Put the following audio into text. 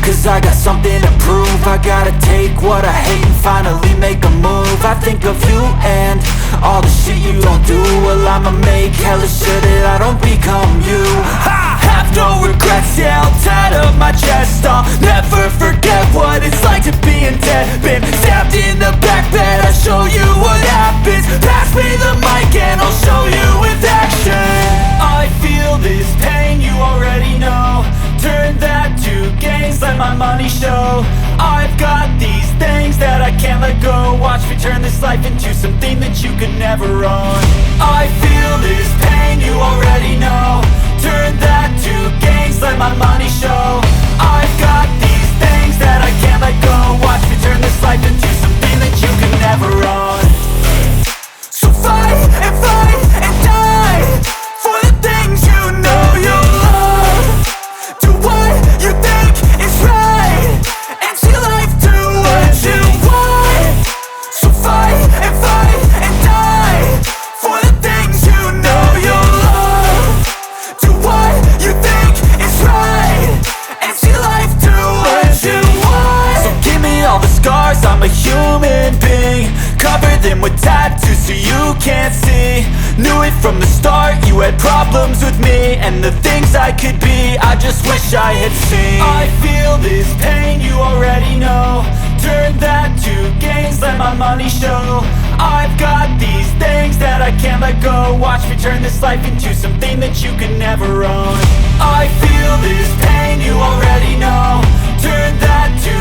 Cause I got something to prove. I gotta take what I hate and finally make a move. I think of you and all the shit you don't do. Well, I'ma make hella sure that I don't become you. I have no regrets, yeah, I'll tattoo my chest. I'll never forget what it's like to be in debt. Been stabbed in the back bed, I'll show you what happens. Pass me the mic and I'll show you with action. I feel this pain, you already know. Turn that to gains, let my money show. I've got these things that I can't let go. Watch me turn this life into something that you could never own. I feel this pain, you already know. Turn that to gains, let my money show. I've got these things that I can't let go. Watch me turn this life into something that you could never own. So fight and die for the things you know you love. Do what you think is right and see life do what you want. So fight and die for the things you know you love. Do what you think is right and see life do what you want. So give me all the scars, I'm a human being. Cover them with tattoos so you can't see. Knew it from the start, you had problems with me and the things I could be, I just wish I had seen. I feel this pain, you already know. Turn that to gains, let my money show. I've got these things that I can't let go. Watch me turn this life into something that you can never own. I feel this pain, you already know. Turn that to